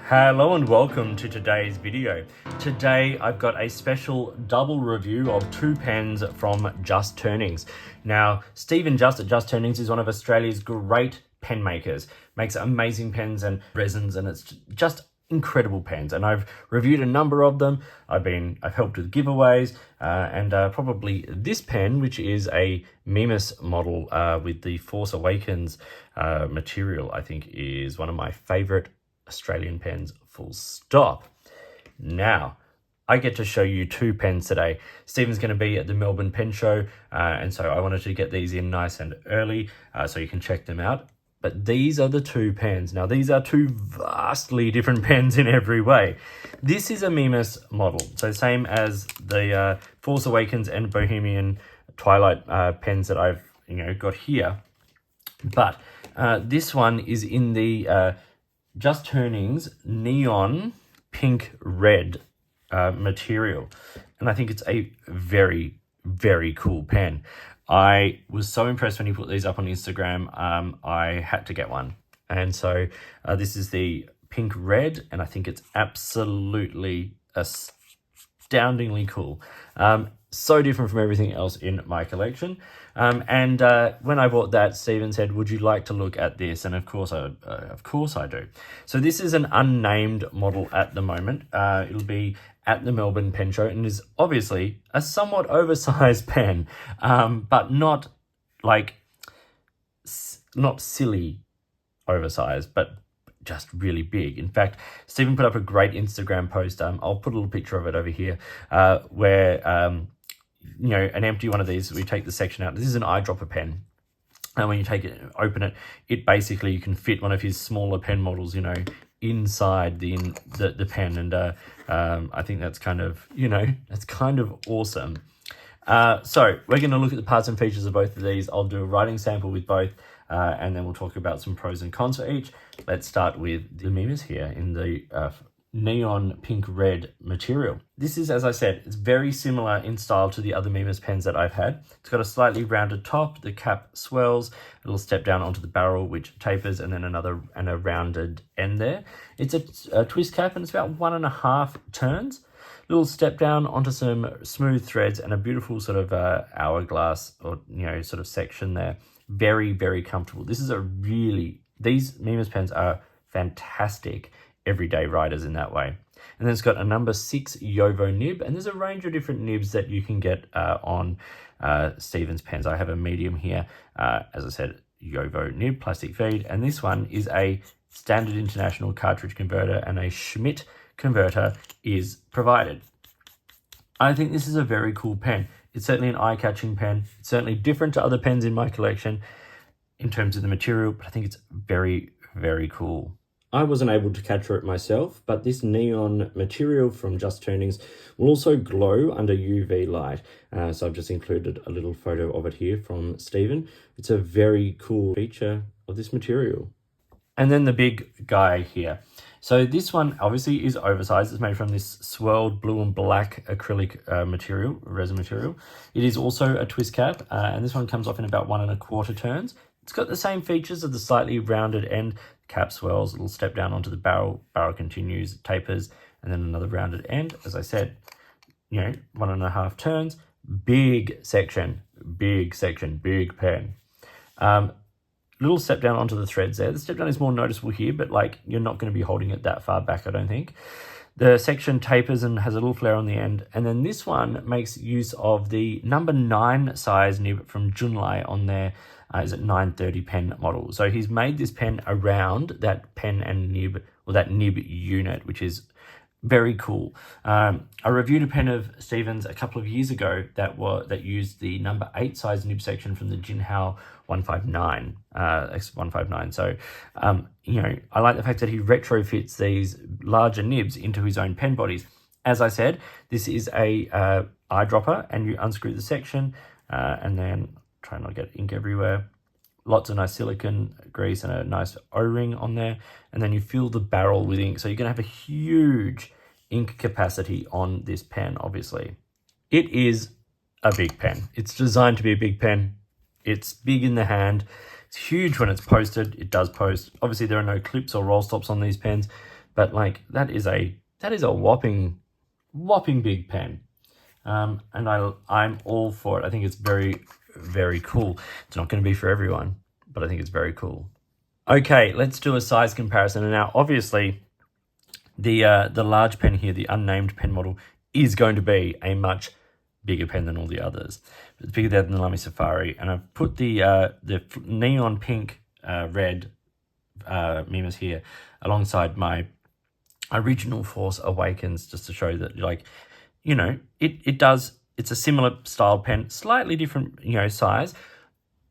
Hello and welcome to today's video. Today I've got a special double review of two pens from Just Turnings. Now, Stephen Just at Just Turnings is one of Australia's great pen makers. Makes amazing pens and resins, and it's just incredible pens, and I've reviewed a number of them. I've helped with giveaways, and probably this pen, which is a Mimas model with the Force Awakens material, I think is one of my favorite Australian pens, full stop. Now, I get to show you two pens today. Stephen's going to be at the Melbourne Pen Show, and so I wanted to get these in nice and early so you can check them out. But these are the two pens. Now, these are two vastly different pens in every way. This is a Mimas model, so same as the Force Awakens and Bohemian Twilight pens that I've got here. But this one is in the Just Turnings neon pink red material, and I think it's a very, very cool pen. I was so impressed when he put these up on Instagram. I had to get one, and so this is the pink red, and I think it's absolutely astoundingly cool. So different from everything else in my collection. And when I bought that, Stephen said, "Would you like to look at this?" And of course I do. So this is an unnamed model at the moment. It'll be at the Melbourne Pen Show, and is obviously a somewhat oversized pen, but not silly oversized, but just really big. In fact, Stephen put up a great Instagram post. I'll put a little picture of it over here, where an empty one of these, we take the section out. This is an eyedropper pen, and when you take it, open it, it basically, you can fit one of his smaller pen models, inside the pen, and I think that's kind of awesome. So we're going to look at the parts and features of both of these. I'll do a writing sample with both, and then we'll talk about some pros and cons for each. Let's start with the Mimas here in the neon pink red material. This is, as I said, it's very similar in style to the other Mimas pens that I've had. It's got a slightly rounded top, the cap swells, it'll step down onto the barrel, which tapers, and then a rounded end there. It's a twist cap, and it's about 1.5 turns. Little step down onto some smooth threads, and a beautiful sort of hourglass or sort of section there. Very, very comfortable. These Mimas pens are fantastic everyday riders in that way. And then it's got a number 6 Yovo nib, and there's a range of different nibs that you can get on Stephen's pens. I have a medium here, as I said, Yovo nib, plastic feed, and this one is a standard international cartridge converter, and a Schmidt converter is provided. I think this is a very cool pen. It's certainly an eye-catching pen. It's certainly different to other pens in my collection in terms of the material, but I think it's very, very cool. I wasn't able to capture it myself, but this neon material from Just Turnings will also glow under UV light. So I've just included a little photo of it here from Stephen. It's a very cool feature of this material. And then the big guy here. So this one obviously is oversized. It's made from this swirled blue and black acrylic resin material. It is also a twist cap, and this one comes off in about 1.25 turns. It's got the same features of the slightly rounded end, cap swells, it'll step down onto the barrel continues, tapers, and then another rounded end. As I said, 1.5 turns, big section, big pen. Little step down onto the threads there. The step down is more noticeable here, but you're not going to be holding it that far back, I don't think. The section tapers and has a little flare on the end. And then this one makes use of the number 9 size nib from Junlai on their is it 930 pen model. So he's made this pen around that pen and nib, or that nib unit, which is very cool. I reviewed a pen of Stephen's a couple of years ago that used the number 8 size nib section from the Jinhao 159 X159. So I like the fact that he retrofits these larger nibs into his own pen bodies. As I said, this is a eyedropper, and you unscrew the section, and then try not to get ink everywhere. Lots of nice silicone grease and a nice O-ring on there. And then you fill the barrel with ink. So you're going to have a huge ink capacity on this pen, obviously. It is a big pen. It's designed to be a big pen. It's big in the hand. It's huge when it's posted. It does post. Obviously, there are no clips or roll stops on these pens, but like that is a whopping big pen. And I'm all for it. I think it's very, very cool. It's not going to be for everyone, but I think it's very cool. Okay, let's do a size comparison. And now, obviously, the large pen here, the unnamed pen model, is going to be a much bigger pen than all the others. It's bigger than the Lamy Safari, and I've put the neon pink red Mimas here alongside my original Force Awakens, just to show that, like, you know, it's a similar style pen, slightly different, size.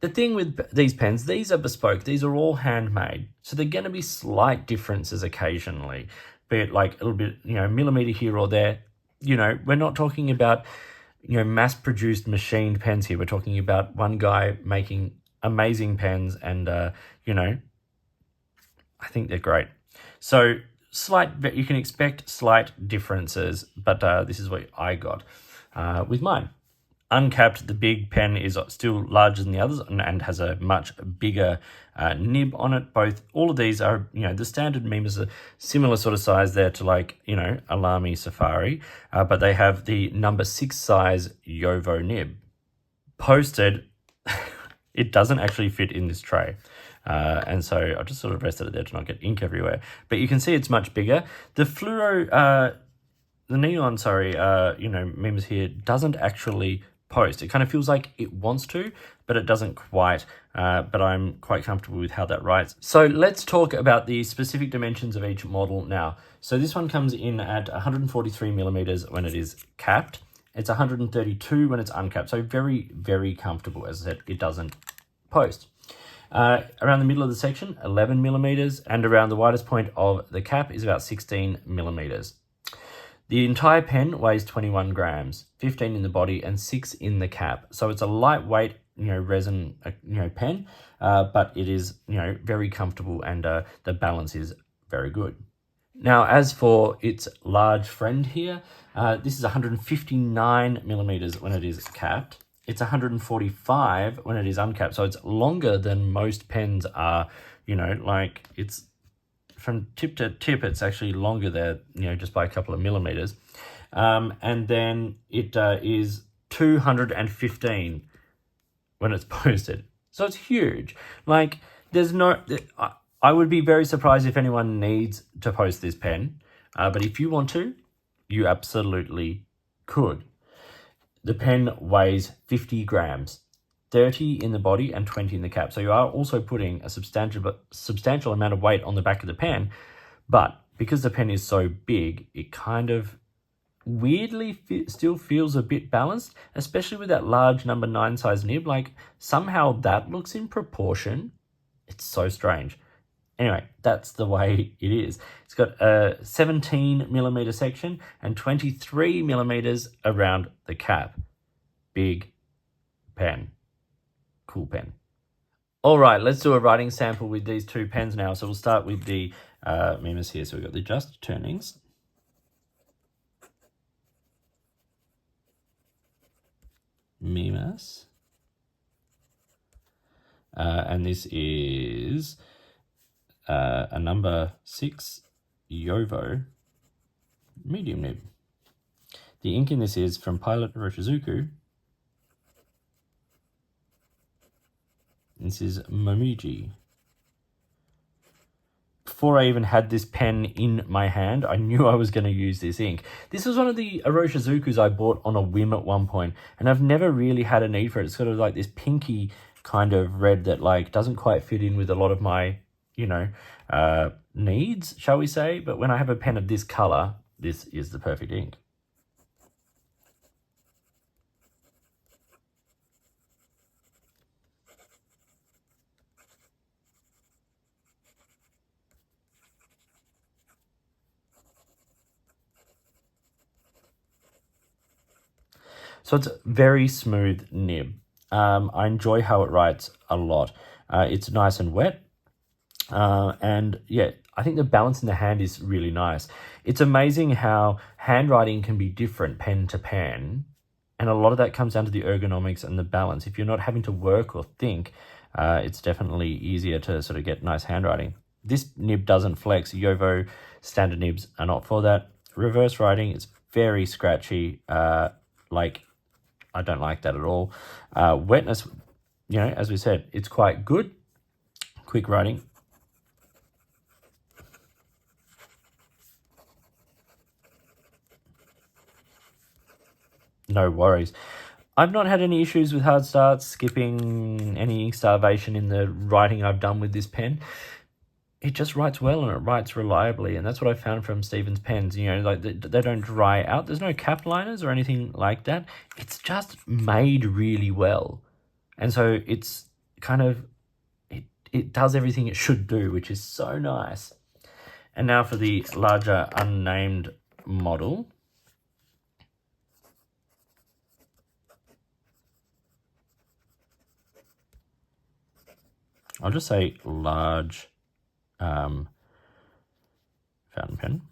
The thing with these pens, these are bespoke. These are all handmade. So they're going to be slight differences occasionally, be it like a little bit, millimeter here or there. We're not talking about, mass-produced machined pens here. We're talking about one guy making amazing pens, and, I think they're great. So you can expect slight differences, but this is what I got with mine. Uncapped, the big pen is still larger than the others and has a much bigger nib on it. All of these are, the standard Mimas are similar sort of size there to, like, a Lamy Safari, but they have the number 6 size Yovo nib. Posted, it doesn't actually fit in this tray. And so I just sort of rested it there to not get ink everywhere. But you can see it's much bigger. The neon, Mimas here doesn't actually post. It kind of feels like it wants to, but it doesn't quite. But I'm quite comfortable with how that writes. So let's talk about the specific dimensions of each model now. So this one comes in at 143 millimeters when it is capped. It's 132 when it's uncapped. So very, very comfortable. As I said, it doesn't post. Around the middle of the section, 11 millimeters, and around the widest point of the cap is about 16 millimeters. The entire pen weighs 21 grams, 15 in the body and 6 in the cap. So it's a lightweight, resin, pen, but it is, very comfortable, and the balance is very good. Now, as for its large friend here, this is 159 millimeters when it is capped. It's 145 when it is uncapped. So it's longer than most pens are, like it's from tip to tip, it's actually longer there, just by a couple of millimeters. And then it is 215 when it's posted. So it's huge. Like, I would be very surprised if anyone needs to post this pen. But if you want to, you absolutely could. The pen weighs 50 grams, 30 in the body and 20 in the cap. So you are also putting a substantial amount of weight on the back of the pen. But because the pen is so big, it kind of weirdly still feels a bit balanced, especially with that large number 9 size nib. Like, somehow that looks in proportion. It's so strange. Anyway, that's the way it is. It's got a 17 millimeter section and 23 millimeters around the cap. Big pen. Cool pen. All right, let's do a writing sample with these two pens now. So we'll start with the Mimas here. So we've got the Just Turnings. Mimas. And this is a number 6 Yovo medium nib. The ink in this is from Pilot Roshizuku. This is Momiji. Before I even had this pen in my hand, I knew I was going to use this ink. This was one of the Roshizukus I bought on a whim at one point, and I've never really had a need for it. It's sort of like this pinky kind of red that, like, doesn't quite fit in with a lot of my, needs, shall we say. But when I have a pen of this color, this is the perfect ink. So it's a very smooth nib. I enjoy how it writes a lot. It's nice and wet. And yeah, I think the balance in the hand is really nice. It's amazing how handwriting can be different pen to pen. And a lot of that comes down to the ergonomics and the balance. If you're not having to work or think, it's definitely easier to sort of get nice handwriting. This nib doesn't flex. Yovo standard nibs are not for that. Reverse writing, it's very scratchy. Like, I don't like that at all. Wetness, you know, as we said, it's quite good. Quick writing. No worries. I've not had any issues with hard starts, skipping, any ink starvation in the writing I've done with this pen. It just writes well and it writes reliably, and that's what I found from Stephen's pens. You know, like they don't dry out. There's no cap liners or anything like that. It's just made really well, and so it's kind of it does everything it should do, which is so nice. And now for the larger unnamed model. I'll just say large fountain pen.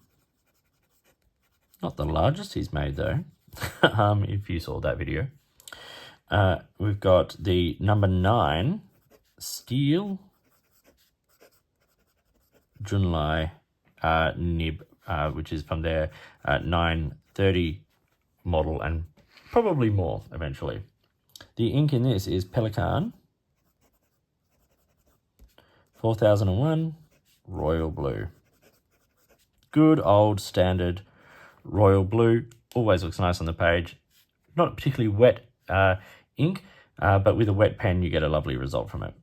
Not the largest he's made though, if you saw that video. We've got the number 9 steel Junlai nib, which is from their 930 model and probably more eventually. The ink in this is Pelican 4001 Royal Blue. Good old standard Royal Blue. Always looks nice on the page. Not a particularly wet ink, but with a wet pen you get a lovely result from it.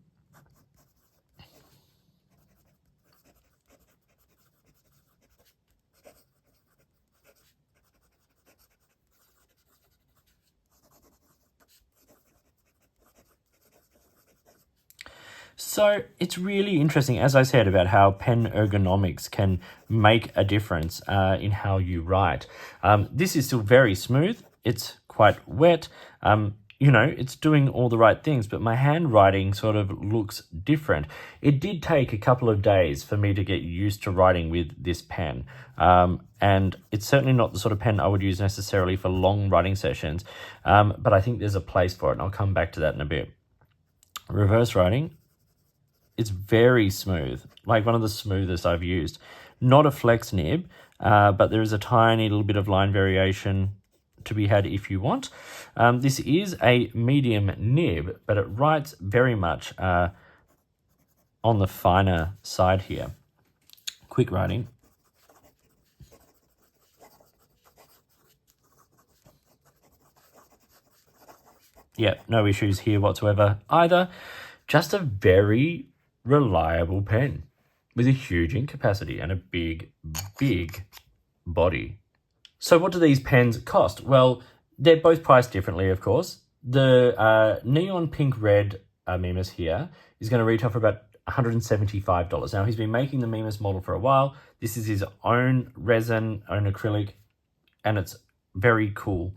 So it's really interesting, as I said, about how pen ergonomics can make a difference in how you write. This is still very smooth. It's quite wet. You know, it's doing all the right things, but my handwriting sort of looks different. It did take a couple of days for me to get used to writing with this pen. And it's certainly not the sort of pen I would use necessarily for long writing sessions, but I think there's a place for it, and I'll come back to that in a bit. Reverse writing. It's very smooth, like one of the smoothest I've used. Not a flex nib, but there is a tiny little bit of line variation to be had if you want. This is a medium nib, but it writes very much on the finer side here. Quick writing. Yeah, no issues here whatsoever either. Just a very reliable pen with a huge ink capacity and a big body. So what do these pens cost? Well, they're both priced differently, of course. The neon pink red Mimas here is going to retail for about $175. Now, he's been making the Mimas model for a while. This is his own resin, own acrylic, and it's very cool.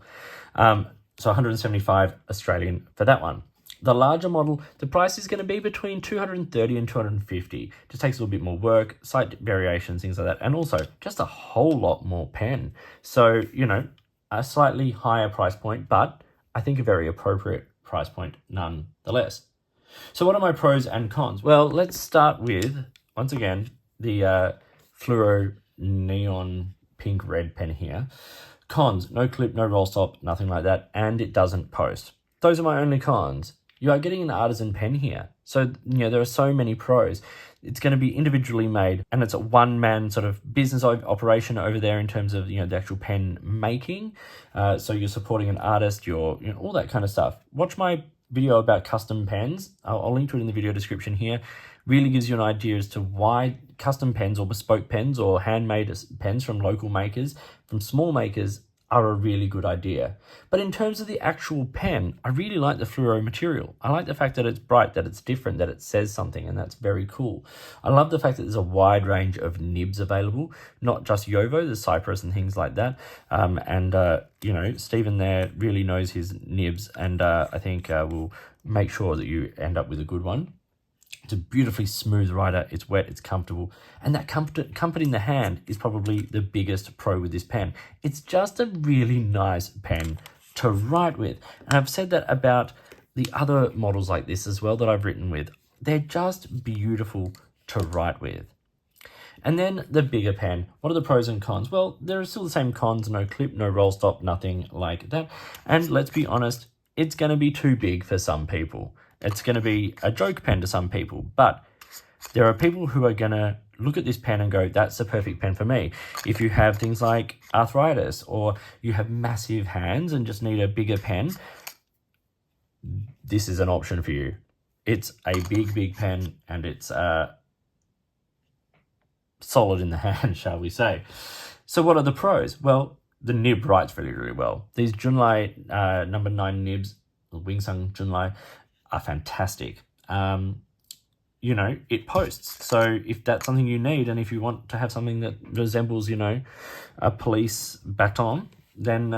So 175 Australian for that one. The larger model, the price is going to be between 230 and 250. Just takes a little bit more work, slight variations, things like that, and also just a whole lot more pen. So, you know, a slightly higher price point, but I think a very appropriate price point nonetheless. So what are my pros and cons? Well, let's start with, once again, the fluoro neon pink red pen here. Cons: no clip, no roll stop, nothing like that, and it doesn't post. Those are my only cons. You are getting an artisan pen here. So, you know, there are so many pros. It's going to be individually made, and it's a one-man sort of business operation over there in terms of, you know, the actual pen making. So you're supporting an artist, you're, you know, all that kind of stuff. Watch my video about custom pens. I'll link to it in the video description here. Really gives you an idea as to why custom pens or bespoke pens or handmade pens from local makers, from small makers, are a really good idea. But in terms of the actual pen, I really like the fluoro material. I like the fact that it's bright, that it's different, that it says something, and that's very cool. I love the fact that there's a wide range of nibs available, not just Yovo, the Cypress and things like that. You know, Stephen there really knows his nibs, and I think we'll make sure that you end up with a good one. It's a beautifully smooth writer, it's wet, it's comfortable, and that comfort in the hand is probably the biggest pro with this pen. It's just a really nice pen to write with. And I've said that about the other models like this as well that I've written with. They're just beautiful to write with. And then the bigger pen. What are the pros and cons? Well, there are still the same cons, no clip, no roll stop, nothing like that. And let's be honest, it's going to be too big for some people. It's going to be a joke pen to some people, but there are people who are going to look at this pen and go, that's the perfect pen for me. If you have things like arthritis or you have massive hands and just need a bigger pen, this is an option for you. It's a big pen and it's solid in the hand, shall we say. So what are the pros? Well, the nib writes really well. These Junlai number 9 nibs, Wingsung Junlai, are fantastic. You know, it posts. So if that's something you need, and if you want to have something that resembles, you know, a police baton, then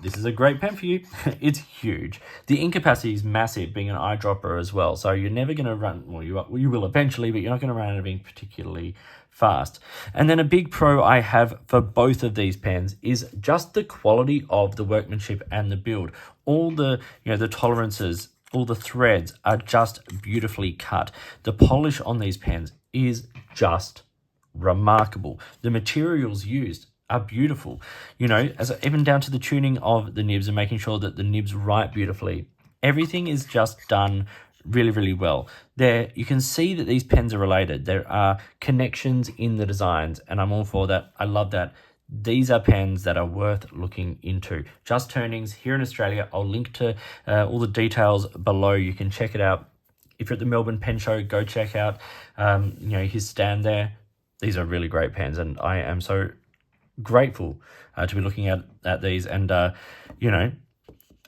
this is a great pen for you. It's huge. The ink capacity is massive, being an eyedropper as well. So you're never going to run, well, you will eventually, but you're not going to run out of ink particularly fast. And then a big pro I have for both of these pens is just the quality of the workmanship and the build. All the, you know, the tolerances, all the threads are just beautifully cut. The polish on these pens is just remarkable. The materials used are beautiful, you know, even down to the tuning of the nibs and making sure that the nibs write beautifully. Everything is just done really well. There, you can see that these pens are related. There are connections in the designs, and I'm all for that. I love that. These are pens that are worth looking into. Just Turnings here in Australia. I'll link to all the details below. You can check it out. If you're at the Melbourne Pen Show, go check out you know, his stand there. These are really great pens, and I am so grateful to be looking at these and you know,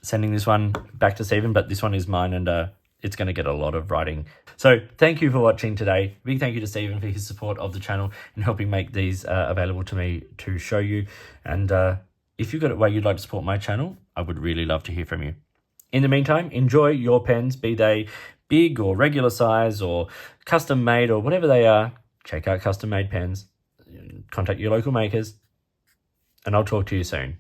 sending this one back to Stephen, but this one is mine, and it's going to get a lot of writing. So thank you for watching today. Big thank you to Stephen for his support of the channel and helping make these available to me to show you. And if you've got a way you'd like to support my channel, I would really love to hear from you. In the meantime, enjoy your pens, be they big or regular size or custom made or whatever they are. Check out custom made pens, contact your local makers, and I'll talk to you soon.